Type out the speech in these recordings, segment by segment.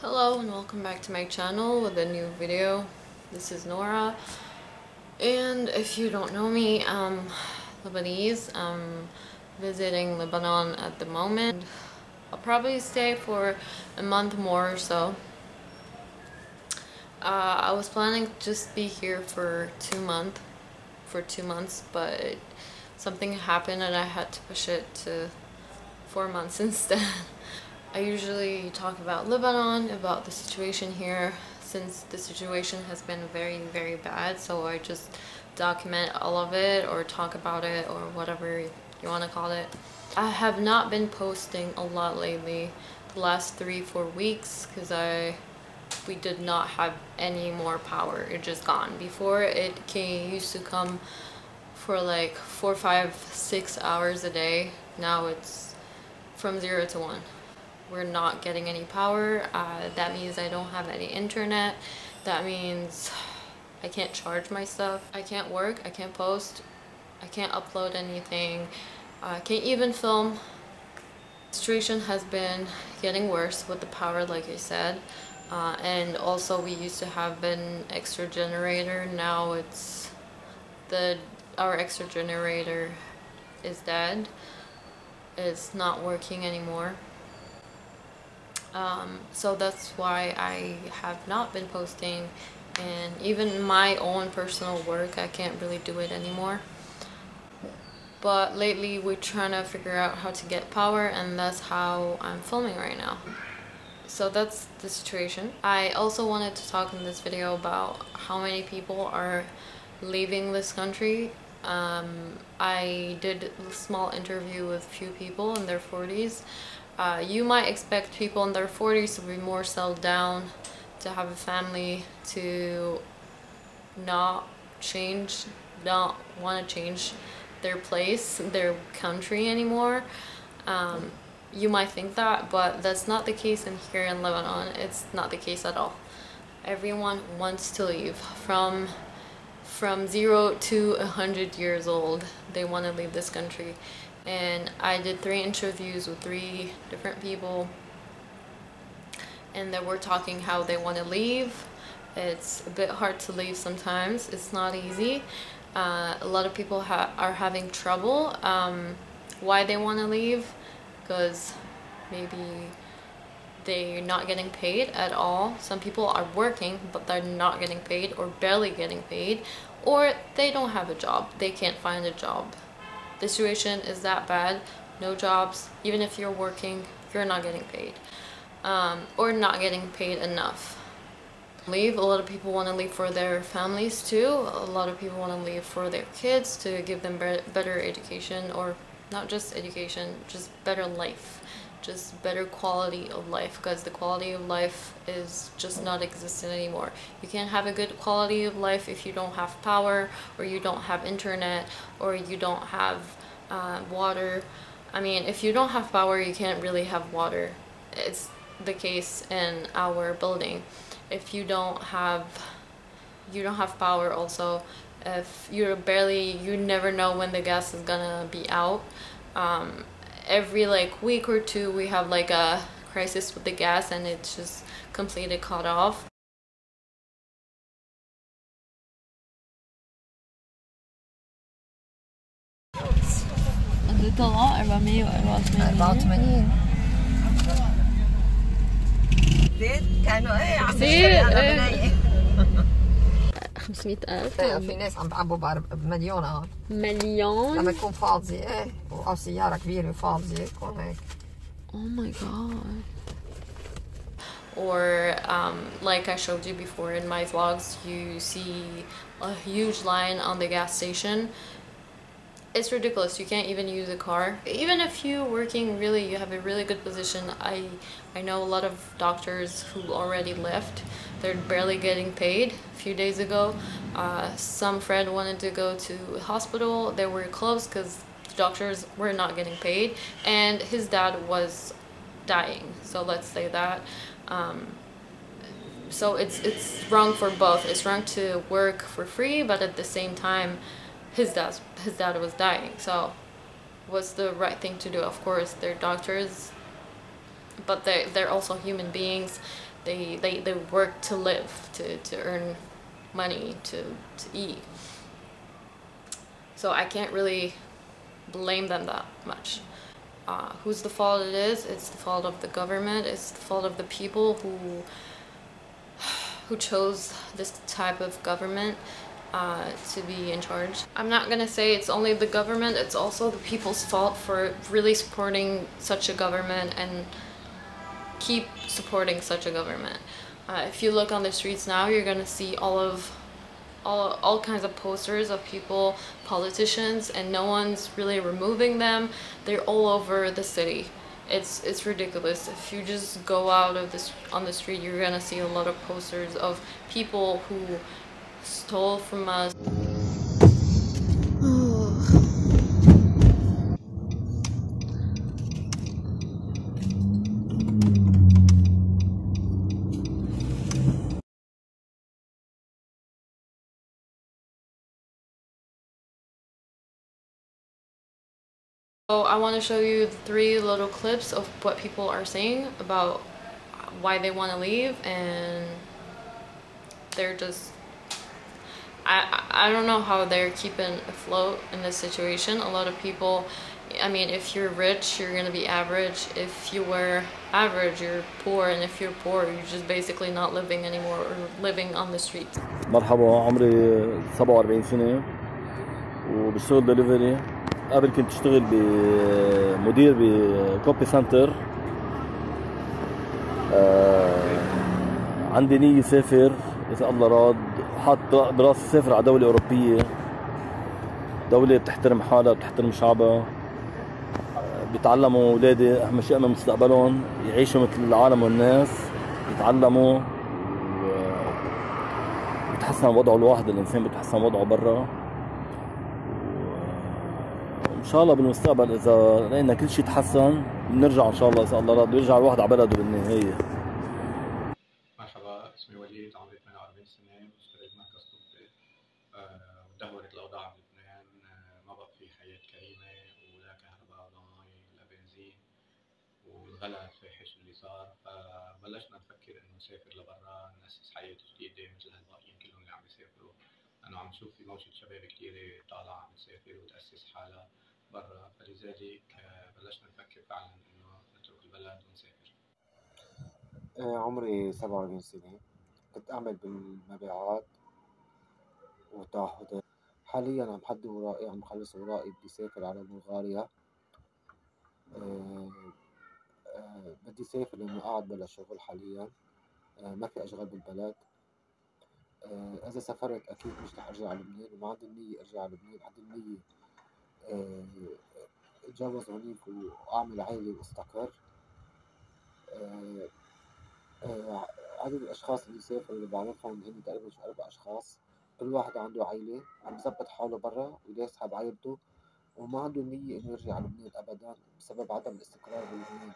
Hello and welcome back to my channel with a new video. This is Nora, and if you don't know me, I'm Lebanese. I'm visiting Lebanon at the moment. I'll probably stay for a month more or so. I was planning to just be here for 2 months, but something happened and I had to push it to 4 months instead. I usually talk about Lebanon, about the situation here, since the situation has been very, very bad, so I just document all of it or talk about it or whatever you want to call it. I have not been posting a lot lately, the last 3-4 weeks, because we did not have any more power. It just gone. Before it used to come for like 4, 5, 6 hours a day. Now it's from 0 to 1. We're not getting any power. That means I don't have any internet. That means I can't charge my stuff. I can't work, I can't post, I can't upload anything. I can't even film. The situation has been getting worse with the power, like I said. And also we used to have an extra generator. Now it's our extra generator is dead. It's not working anymore. So that's why I have not been posting, and even my own personal work, I can't really do it anymore. But lately we're trying to figure out how to get power, and that's how I'm filming right now. So that's the situation. I also wanted to talk in this video about how many people are leaving this country. I did a small interview with a few people in their 40s. You might expect people in their 40s to be more settled down, to have a family, to not want to change their place, their country anymore. You might think that, but that's not the case here in Lebanon. It's not the case at all. Everyone wants to leave. From 0 to 100 years old, they want to leave this country. And I did 3 interviews with 3 different people, and they were talking how they want to leave. It's a bit hard to leave sometimes. It's not easy. A lot of people are having trouble. Why they want to leave? Because maybe they're not getting paid at all. Some people are working but they're not getting paid or barely getting paid, or they don't have a job. They can't find a job. The situation is that bad. No jobs. Even if you're working, you're not getting paid, or not getting paid enough. A lot of people want to leave for their families too. A lot of people want to leave for their kids, to give them better education, or not just education, just better life, just better quality of life, because the quality of life is just not existent anymore. You can't have a good quality of life if you don't have power, or you don't have internet, or you don't have water. I mean, if you don't have power, you can't really have water. It's the case in our building. If you don't have power also. If you never know when the gas is gonna be out. Every like week or 2 we have like a crisis with the gas, and it's just completely cut off. قد طلع 484 زيت كانوا عم كثير 500,000. في ناس عم بعبوا بمليون. مليون لما تكون فاضية او سيارة كبيرة فاضية يكون هيك. Oh my god. Or like I showed you before in my vlogs, you see a huge line on the gas station. It's ridiculous. You can't even use a car. Even if you you have a really good position. I know a lot of doctors who already left. They're barely getting paid. A few days ago, some friend wanted to go to a hospital. They were closed because the doctors were not getting paid, and his dad was dying. So let's say that. So it's wrong for both. It's wrong to work for free, but at the same time, his dad was dying. So what's the right thing to do? Of course, they're doctors, but they're also human beings, They work to live, to earn money, to eat. So I can't really blame them that much. Whose the fault it is? It's the fault of the government. It's the fault of the people who chose this type of government to be in charge. I'm not gonna say it's only the government, it's also the people's fault for really supporting such a government and keep supporting such a government. If you look on the streets now, you're gonna see all kinds of posters of people, politicians, and no one's really removing them. They're all over the city. It's ridiculous. If you just go out of this on the street, you're gonna see a lot of posters of people who stole from us. So I want to show you 3 little clips of what people are saying about why they want to leave, and they're just I don't know how they're keeping afloat in this situation. A lot of people, I mean, if you're rich, you're gonna be average. If you were average, you're poor, and if you're poor, you're just basically not living anymore or living on the streets. مرحبا، عمري 47 سنة وبشتغل دليفري. قبل كنت اشتغل مدير بكوبي سنتر. عندي نية سافر إذا الله راد، حاط براسي سافر على دولة أوروبية، دولة بتحترم حالها بتحترم شعبها، بيتعلموا أولادي أهم شيء أمام مستقبلهم يعيشوا مثل العالم والناس، يتعلموا بتحسن وضعه الواحد، الإنسان بتحسن وضعه برا. وإن شاء الله بالمستقبل إذا لقينا كل شيء تحسن بنرجع إن شاء الله إذا الله راد، بيرجع الواحد على بلده بالنهاية. مرحبا، اسمي وليد، عمري 48 سنة، بشتغل بمركز طبي. وتدهورت الأوضاع بلبنان، ما بقى في حياة كريمة، ولا كهرباء ولا مي ولا بنزين، والغلا فاحش اللي صار. فبلشنا نفكر إنه نسافر لبرا، نأسس حياة جديدة مثل هالباقيين كلهم اللي عم يسافروا. أنا عم شوف في موجة شباب كتيرة طالعة عم تسافر وتأسس حالها برا، فلذلك بلشنا نفكر فعلا إنه نترك البلد ونسافر. عمري 47 سنة، كنت أعمل بالمبيعات والتعهدات. حاليا عم حضر ورائي، عم خلص ورائي، بدي سافر على بلغاريا. بدي سافر لأنه قاعد بلا شغل حاليا، ما في أشغال بالبلد. إذا سافرت أكيد مش رح أرجع على لبنان، وما عندي النية أرجع على لبنان. عندي النية أتجوز هونيك وأعمل عائلة وأستقر. عدد الأشخاص اللي سافروا اللي بعرفهم هن تقريبا شو 4 أشخاص، كل واحد عنده عائلة عم يظبط حاله برا ويسحب عائلته، وما عنده نية إنه يرجع على لبنان أبدا بسبب عدم الاستقرار بلبنان.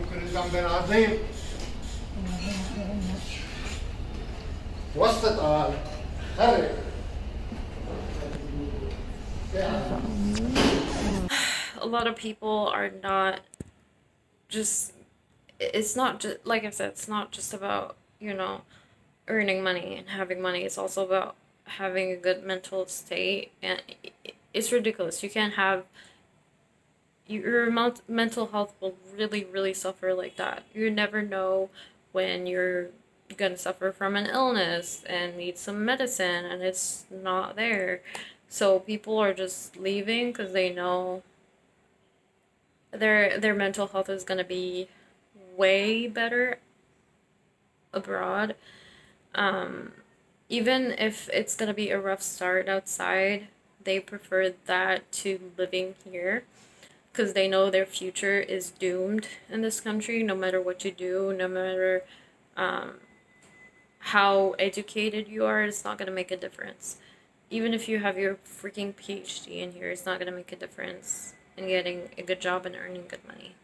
كل ذنب عظيم وسط خرب. A lot of people are not just, it's not just, like I said, it's not just about, earning money and having money. It's also about having a good mental state, and it's ridiculous. You can't have, your mental health will really suffer like that. You never know when you're gonna suffer from an illness and need some medicine and it's not there. So people are just leaving because they know their mental health is gonna be way better abroad. Even if it's gonna be a rough start outside, they prefer that to living here. because they know their future is doomed in this country. No matter what you do, no matter how educated you are, it's not going to make a difference. Even if you have your freaking PhD in here, it's not going to make a difference in getting a good job and earning good money.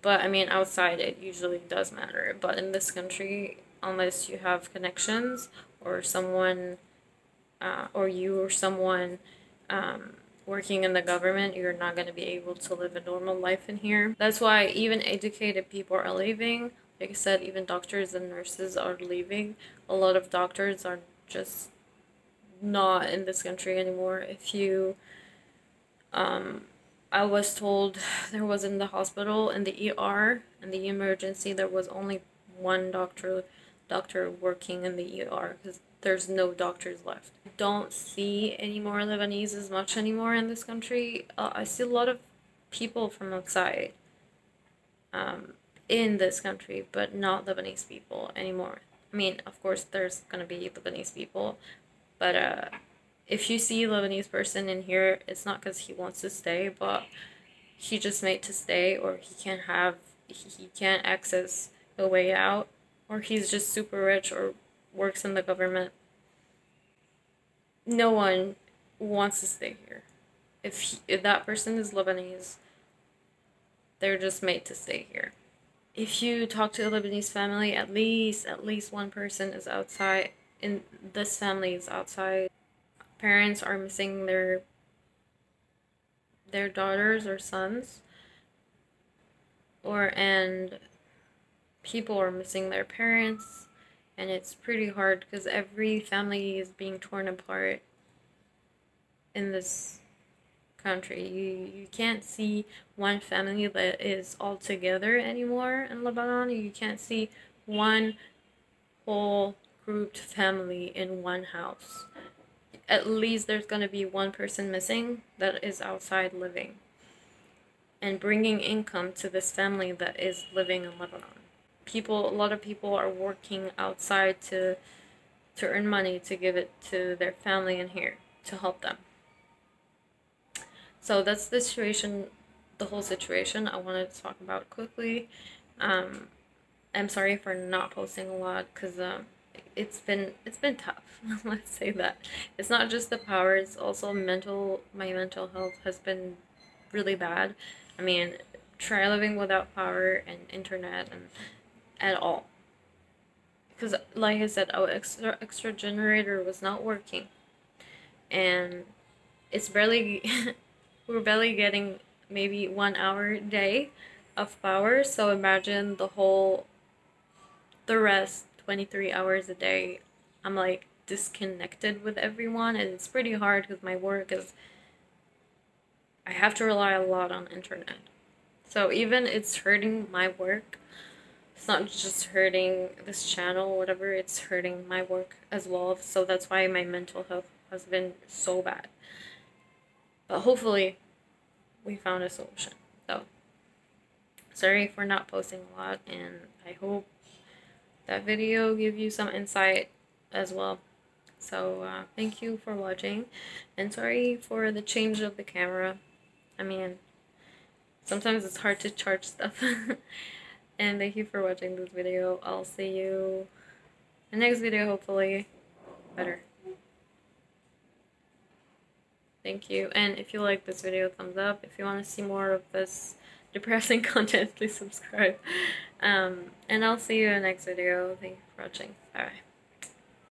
But I mean, outside it usually does matter. But in this country, unless you have connections or someone, or someone working in the government, you're not going to be able to live a normal life in here. That's why even educated people are leaving. Like I said, even doctors and nurses are leaving. A lot of doctors are just not in this country anymore. If you, I was told there was in the hospital, in the ER, in the emergency, there was only one doctor working in the ER because there's no doctors left. I don't see any more Lebanese as much anymore in this country. I see a lot of people from outside in this country, but not Lebanese people anymore. I mean, of course, there's gonna be Lebanese people, but if you see a Lebanese person in here, it's not because he wants to stay, but he just made to stay, or he can't access a way out, or he's just super rich or works in the government. No one wants to stay here. If that person is Lebanese, they're just made to stay here. If you talk to a Lebanese family, at least one person is outside. In this family is outside. Parents are missing their daughters or sons, and people are missing their parents, and it's pretty hard because every family is being torn apart in this country. You can't see one family that is all together anymore in Lebanon. You can't see one whole grouped family in one house. At least there's going to be one person missing that is outside living and bringing income to this family that is living in Lebanon. A lot of people are working outside to earn money to give it to their family in here to help them. So that's the situation, the whole situation I wanted to talk about quickly. I'm sorry for not posting a lot because it's been tough. Let's say that. It's not just the power, it's also my mental health has been really bad. I mean, try living without power and internet and at all. Because like I said, our extra generator was not working. And it's barely we're barely getting maybe 1 hour a day of power, so imagine the rest 23 hours a day I'm like disconnected with everyone, and it's pretty hard because my work is, I have to rely a lot on internet. So even it's hurting my work, it's not just hurting this channel or whatever, it's hurting my work as well. So that's why my mental health has been so bad. But hopefully we found a solution. So sorry for not posting a lot, and I hope that video give you some insight as well. So thank you for watching, and sorry for the change of the camera. I mean, sometimes it's hard to charge stuff. And thank you for watching this video. I'll see you in the next video, hopefully better. Thank you. And if you like this video, thumbs up. If you want to see more of this depressing content, please subscribe. And I'll see you in the next video. Thank you for watching. Bye.